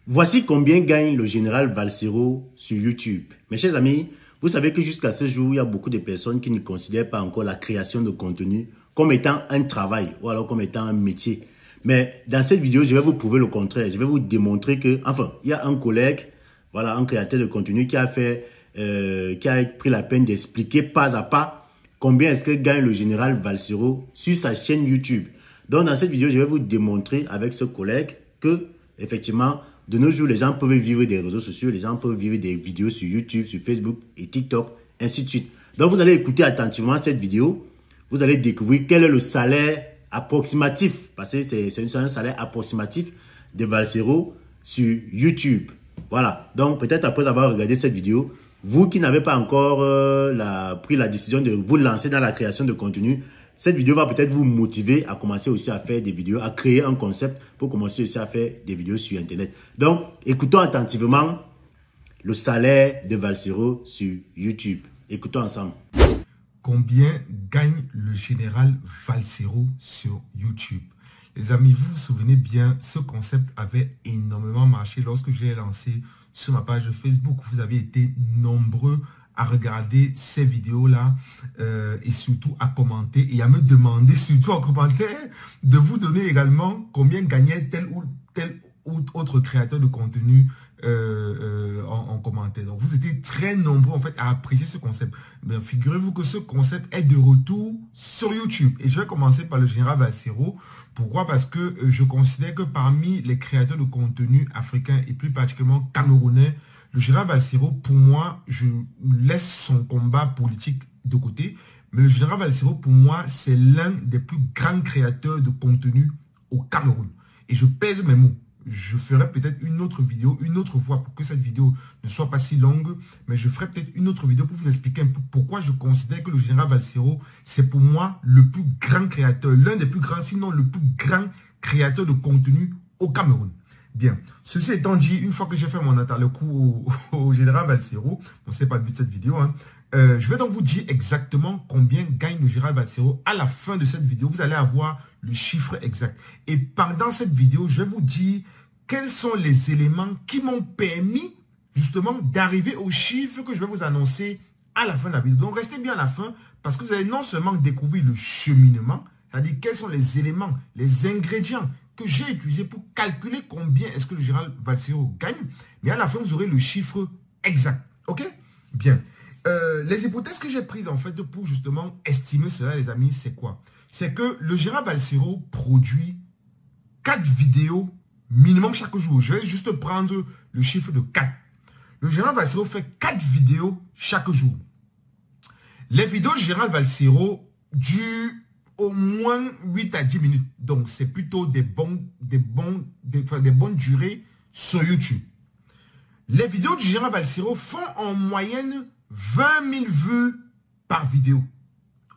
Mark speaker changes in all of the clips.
Speaker 1: Voici combien gagne le général Valsero sur YouTube. Mes chers amis, vous savez que jusqu'à ce jour, il y a beaucoup de personnes qui ne considèrent pas encore la création de contenu comme étant un travail ou alors comme étant un métier. Mais dans cette vidéo, je vais vous prouver le contraire. Je vais vous démontrer que, enfin, il y a un collègue, voilà, un créateur de contenu qui a pris la peine d'expliquer pas à pas combien est-ce que gagne le général Valsero sur sa chaîne YouTube. Donc, dans cette vidéo, je vais vous démontrer avec ce collègue que, effectivement, de nos jours, les gens peuvent vivre des réseaux sociaux, les gens peuvent vivre des vidéos sur YouTube, sur Facebook et TikTok, ainsi de suite. Donc, vous allez écouter attentivement cette vidéo. Vous allez découvrir quel est le salaire approximatif, parce que c'est un salaire approximatif de Valsero sur YouTube. Voilà. Donc, peut-être après avoir regardé cette vidéo, vous qui n'avez pas encore pris la décision de vous lancer dans la création de contenu, cette vidéo va peut-être vous motiver à commencer aussi à faire des vidéos, à créer un concept pour commencer aussi à faire des vidéos sur Internet. Donc, écoutons attentivement le salaire de Valsero sur YouTube. Écoutons ensemble.
Speaker 2: Combien gagne le général Valsero sur YouTube? Les amis, vous vous souvenez bien, ce concept avait énormément marché lorsque je l'ai lancé sur ma page Facebook. Vous avez été nombreux à regarder ces vidéos-là et surtout à commenter et à me demander, surtout en commentaire, de vous donner également combien gagnait tel ou autre créateur de contenu en commentaire. Donc, vous étiez très nombreux en fait à apprécier ce concept. Mais figurez-vous que ce concept est de retour sur YouTube. Et je vais commencer par le général Valsero. Pourquoi? Parce que je considère que parmi les créateurs de contenu africains et plus particulièrement camerounais, le général Valsero, pour moi, je laisse son combat politique de côté. Mais le général Valsero, pour moi, c'est l'un des plus grands créateurs de contenu au Cameroun. Et je pèse mes mots. Je ferai peut-être une autre vidéo, une autre fois, pour que cette vidéo ne soit pas si longue. Mais je ferai peut-être une autre vidéo pour vous expliquer un peu pourquoi je considère que le général Valsero, c'est pour moi le plus grand créateur, l'un des plus grands, sinon le plus grand créateur de contenu au Cameroun. Bien, ceci étant dit, une fois que j'ai fait mon le coup au général Valsero, bon, c'est pas le but de cette vidéo, hein, je vais donc vous dire exactement combien gagne le général Valsero à la fin de cette vidéo. Vous allez avoir le chiffre exact. Et pendant cette vidéo, je vais vous dire quels sont les éléments qui m'ont permis justement d'arriver au chiffre que je vais vous annoncer à la fin de la vidéo. Donc, restez bien à la fin parce que vous allez non seulement découvrir le cheminement, c'est-à-dire quels sont les éléments, les ingrédients que j'ai utilisé pour calculer combien est-ce que le général Valsero gagne, mais à la fin, vous aurez le chiffre exact. OK? Bien. Les hypothèses que j'ai prises, en fait, pour justement estimer cela, les amis, c'est quoi? C'est que le général Valsero produit 4 vidéos minimum chaque jour. Je vais juste prendre le chiffre de 4. Le général Valsero fait 4 vidéos chaque jour. Les vidéos du général Valsero durent au moins 8 à 10 minutes. Donc, c'est plutôt des bonnes durées sur YouTube. Les vidéos du général Valsero font en moyenne 20 000 vues par vidéo.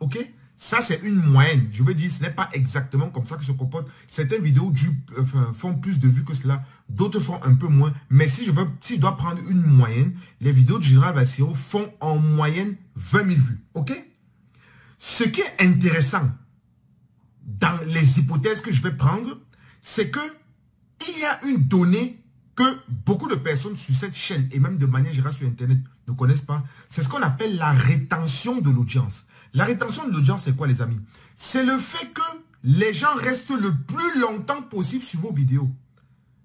Speaker 2: OK? Ça, c'est une moyenne. Je veux dire, ce n'est pas exactement comme ça que se comporte. Certaines vidéos font plus de vues que cela. D'autres font un peu moins. Mais si je dois prendre une moyenne, les vidéos du général Valsero font en moyenne 20 000 vues. OK? Ce qui est intéressant dans les hypothèses que je vais prendre, c'est que il y a une donnée que beaucoup de personnes sur cette chaîne et même de manière générale sur Internet ne connaissent pas. C'est ce qu'on appelle la rétention de l'audience. La rétention de l'audience, c'est quoi, les amis? C'est le fait que les gens restent le plus longtemps possible sur vos vidéos.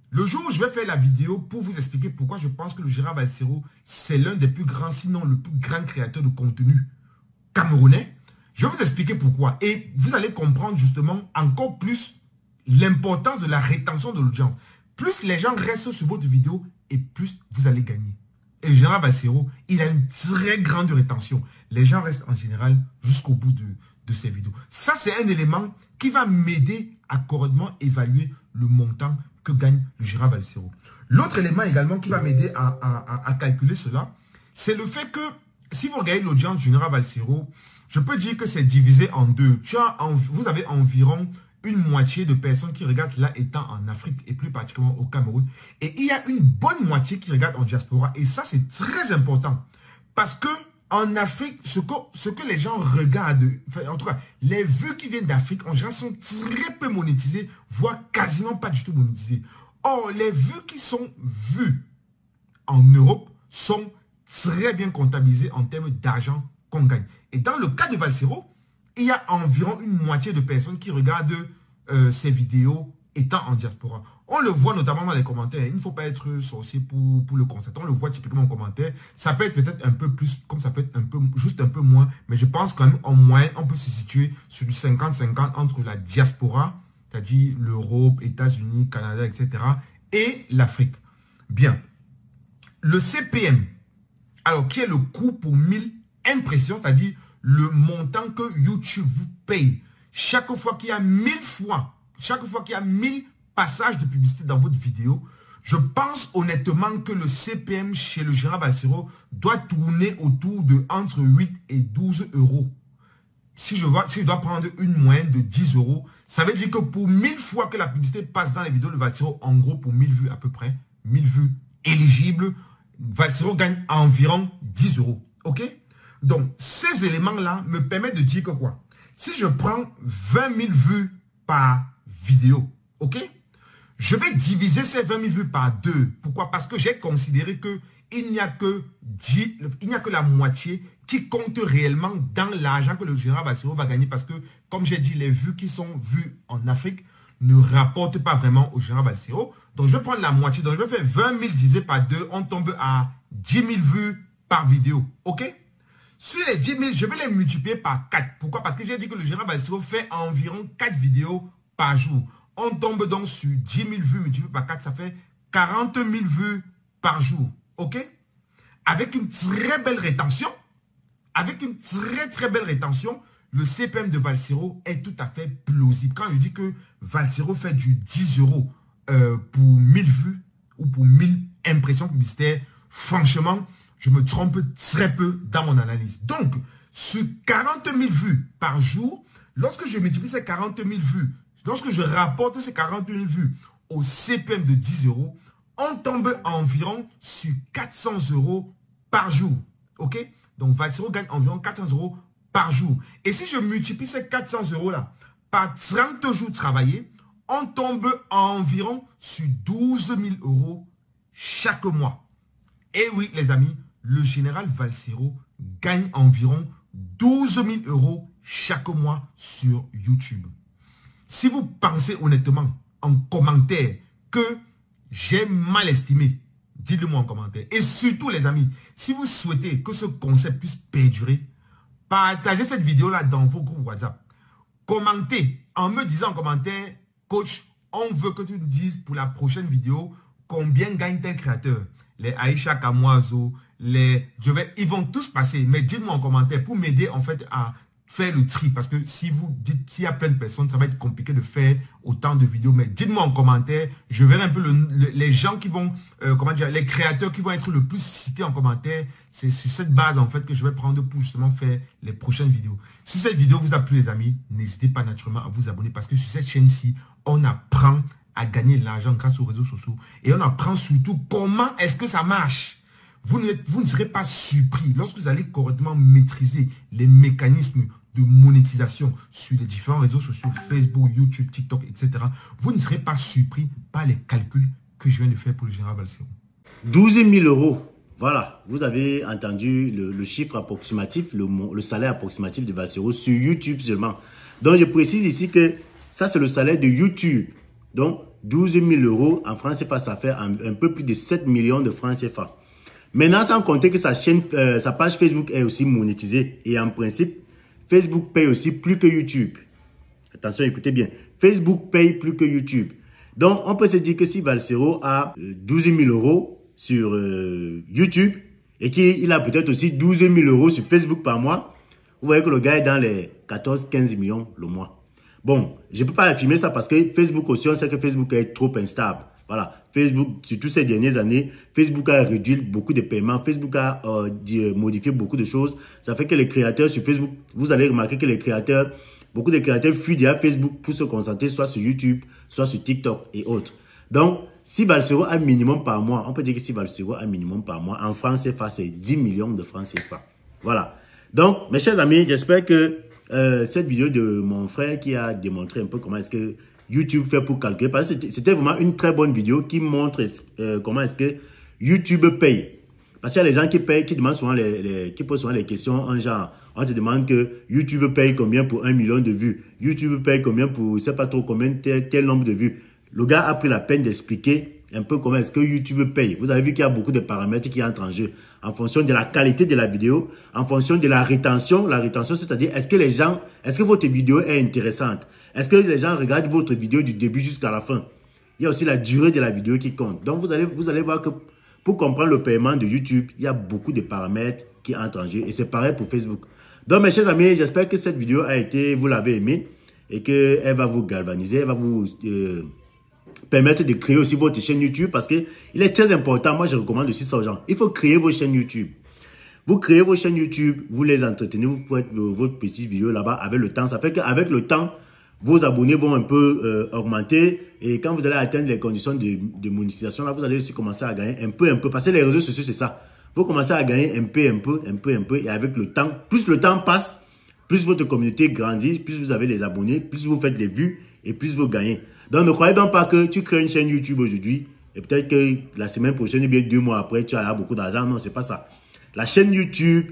Speaker 2: Le jour où je vais faire la vidéo pour vous expliquer pourquoi je pense que le général Valsero, c'est l'un des plus grands, sinon le plus grand créateur de contenu camerounais, je vais vous expliquer pourquoi. Et vous allez comprendre justement encore plus l'importance de la rétention de l'audience. Plus les gens restent sur votre vidéo et plus vous allez gagner. Et le général Valsero, il a une très grande rétention. Les gens restent en général jusqu'au bout de ces vidéos. Ça, c'est un élément qui va m'aider à correctement évaluer le montant que gagne le général Valsero. L'autre élément également qui va m'aider à calculer cela, c'est le fait que si vous regardez l'audience du général Valsero, je peux dire que c'est divisé en deux. Vous avez environ une moitié de personnes qui regardent là étant en Afrique et plus particulièrement au Cameroun. Et il y a une bonne moitié qui regarde en diaspora. Et ça, c'est très important. Parce que en Afrique, ce que les gens regardent, enfin, en tout cas, les vues qui viennent d'Afrique, en général, sont très peu monétisées, voire quasiment pas du tout monétisées. Or, les vues qui sont vues en Europe sont très bien comptabilisées en termes d'argent qu'on gagne. Et dans le cas de Valsero, il y a environ une moitié de personnes qui regardent ces vidéos étant en diaspora. On le voit notamment dans les commentaires. Il ne faut pas être sorcier pour le constater. On le voit typiquement en commentaire. Ça peut être peut-être un peu plus, comme ça peut être juste un peu moins. Mais je pense quand même en moyenne, on peut se situer sur du 50-50 entre la diaspora, c'est-à-dire l'Europe, États-Unis, Canada, etc. et l'Afrique. Bien. Le CPM, alors qui est le coût pour 1000 impressions, c'est-à-dire le montant que YouTube vous paye chaque fois qu'il y a 1000 fois, chaque fois qu'il y a 1000 passages de publicité dans votre vidéo, je pense honnêtement que le CPM chez le gérant Valsero doit tourner autour de entre 8 et 12 euros. Si je dois prendre une moyenne de 10 euros, ça veut dire que pour 1000 fois que la publicité passe dans les vidéos de Valsero, en gros pour 1000 vues à peu près, 1000 vues éligibles, Valsero gagne environ 10 euros. Ok? Donc, ces éléments-là me permettent de dire que quoi? Si je prends 20 000 vues par vidéo, ok? Je vais diviser ces 20 000 vues par 2. Pourquoi? Parce que j'ai considéré qu'il n'y a que la moitié qui compte réellement dans l'argent que le gérant Valsero va gagner. Parce que, comme j'ai dit, les vues qui sont vues en Afrique ne rapportent pas vraiment au gérant Valsero. Donc, je vais prendre la moitié. Donc, je vais faire 20 000 divisé par 2. On tombe à 10 000 vues par vidéo. OK? Sur les 10 000, je vais les multiplier par 4. Pourquoi? Parce que j'ai dit que le gérant Valsero fait environ 4 vidéos par jour. On tombe donc sur 10 000 vues multipliées par 4. Ça fait 40 000 vues par jour. OK? Avec une très belle rétention. Avec une très belle rétention. Le CPM de Valsero est tout à fait plausible. Quand je dis que Valsero fait du 10 euros pour 1000 vues ou pour 1000 impressions publicitaires, franchement, je me trompe très peu dans mon analyse. Donc, sur 40 000 vues par jour, lorsque je multiplie ces 40 000 vues, lorsque je rapporte ces 40 000 vues au CPM de 10 euros, on tombe environ sur 400 euros par jour. OK? Donc, Valsero gagne environ 400 euros par jour. Et si je multiplie ces 400 euros-là par 30 jours travaillés, on tombe environ sur 12 000 euros chaque mois. Et oui, les amis, le général Valsero gagne environ 12 000 euros chaque mois sur YouTube. Si vous pensez honnêtement en commentaire que j'ai mal estimé, dites-le moi en commentaire. Et surtout, les amis, si vous souhaitez que ce concept puisse perdurer, partagez cette vidéo-là dans vos groupes WhatsApp. Commentez en me disant en commentaire, coach, on veut que tu nous dises pour la prochaine vidéo combien gagne tes créateurs. Les Aïcha Kamoazo, ils vont tous passer. Mais dites-moi en commentaire pour m'aider en fait à faire le tri. Parce que si vous dites, s'il y a plein de personnes, ça va être compliqué de faire autant de vidéos. Mais dites-moi en commentaire, je verrai un peu les gens qui vont, les créateurs qui vont être le plus cités en commentaire. C'est sur cette base en fait que je vais prendre pour justement faire les prochaines vidéos. Si cette vidéo vous a plu les amis, n'hésitez pas naturellement à vous abonner. Parce que sur cette chaîne-ci, on apprend à gagner de l'argent grâce aux réseaux sociaux. Et on apprend surtout comment est-ce que ça marche. Vous ne serez pas surpris lorsque vous allez correctement maîtriser les mécanismes de monétisation sur les différents réseaux sociaux, Facebook, YouTube, TikTok, etc. Vous ne serez pas surpris par les calculs que je viens de faire pour le général Valsero.
Speaker 1: 12 000 euros. Voilà, vous avez entendu le chiffre approximatif, le salaire approximatif de Valsero sur YouTube seulement. Donc, je précise ici que ça, c'est le salaire de YouTube. Donc, 12 000 euros en francs CFA, ça fait un peu plus de 7 millions de francs CFA. Maintenant, sans compter que sa page Facebook est aussi monétisée. Et en principe, Facebook paye aussi plus que YouTube. Attention, écoutez bien. Facebook paye plus que YouTube. Donc, on peut se dire que si Valsero a 12 000 euros sur YouTube et qu'il a peut-être aussi 12 000 euros sur Facebook par mois, vous voyez que le gars est dans les 14-15 millions le mois. Bon, je ne peux pas affirmer ça parce que Facebook aussi, on sait que Facebook est trop instable. Voilà, Facebook, surtout ces dernières années, Facebook a réduit beaucoup de paiements. Facebook a modifié beaucoup de choses. Ça fait que les créateurs sur Facebook, vous allez remarquer que beaucoup de créateurs fuient déjà Facebook pour se concentrer soit sur YouTube, soit sur TikTok et autres. Donc, si Valsero a un minimum par mois, on peut dire que si Valsero a un minimum par mois, en francs CFA, c'est 10 millions de francs CFA. Voilà. Donc, mes chers amis, j'espère que cette vidéo de mon frère qui a démontré un peu comment est-ce que YouTube fait pour calculer. Parce que c'était vraiment une très bonne vidéo qui montre comment est-ce que YouTube paye. Parce qu'il y a les gens qui payent, qui demandent souvent qui posent souvent les questions en genre, on te demande que YouTube paye combien pour 1 million de vues. YouTube paye combien pour, je sais pas trop combien, tel nombre de vues. Le gars a pris la peine d'expliquer un peu comment est-ce que YouTube paye. Vous avez vu qu'il y a beaucoup de paramètres qui entrent en jeu en fonction de la qualité de la vidéo, en fonction de la rétention. La rétention, c'est-à-dire, est-ce que votre vidéo est intéressante? Est-ce que les gens regardent votre vidéo du début jusqu'à la fin? Il y a aussi la durée de la vidéo qui compte. Donc, vous allez voir que pour comprendre le paiement de YouTube, il y a beaucoup de paramètres qui entrent en jeu. Et c'est pareil pour Facebook. Donc, mes chers amis, j'espère que cette vidéo vous l'avez aimée et qu'elle va vous galvaniser, elle va vous permettre de créer aussi votre chaîne YouTube parce qu'il est très important. Moi, je recommande aussi ça aux gens. Il faut créer vos chaînes YouTube. Vous créez vos chaînes YouTube, vous les entretenez, vous faites votre petite vidéo là-bas avec le temps. Ça fait qu'avec le temps, vos abonnés vont un peu augmenter et quand vous allez atteindre les conditions de monétisation, là, vous allez aussi commencer à gagner un peu. Parce que les réseaux sociaux, c'est ça. Vous commencez à gagner un peu et avec le temps, plus le temps passe, plus votre communauté grandit, plus vous avez les abonnés, plus vous faites les vues et plus vous gagnez. Donc, ne croyez donc pas que tu crées une chaîne YouTube aujourd'hui et peut-être que la semaine prochaine ou bien 2 mois après, tu auras beaucoup d'argent. Non, c'est pas ça. La chaîne YouTube,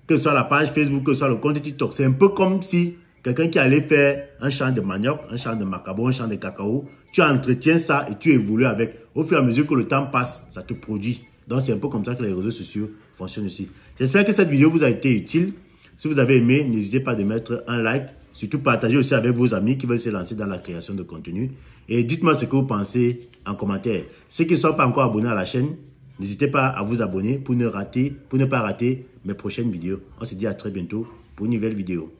Speaker 1: que ce soit la page Facebook, que ce soit le compte TikTok, c'est un peu comme si quelqu'un qui allait faire un champ de manioc, un champ de macabo, un champ de cacao, tu entretiens ça et tu évolues avec. Au fur et à mesure que le temps passe, ça te produit. Donc, c'est un peu comme ça que les réseaux sociaux fonctionnent aussi. J'espère que cette vidéo vous a été utile. Si vous avez aimé, n'hésitez pas à mettre un like. Surtout, partagez aussi avec vos amis qui veulent se lancer dans la création de contenu. Et dites-moi ce que vous pensez en commentaire. Ceux qui ne sont pas encore abonnés à la chaîne, n'hésitez pas à vous abonner pour ne pas rater mes prochaines vidéos. On se dit à très bientôt pour une nouvelle vidéo.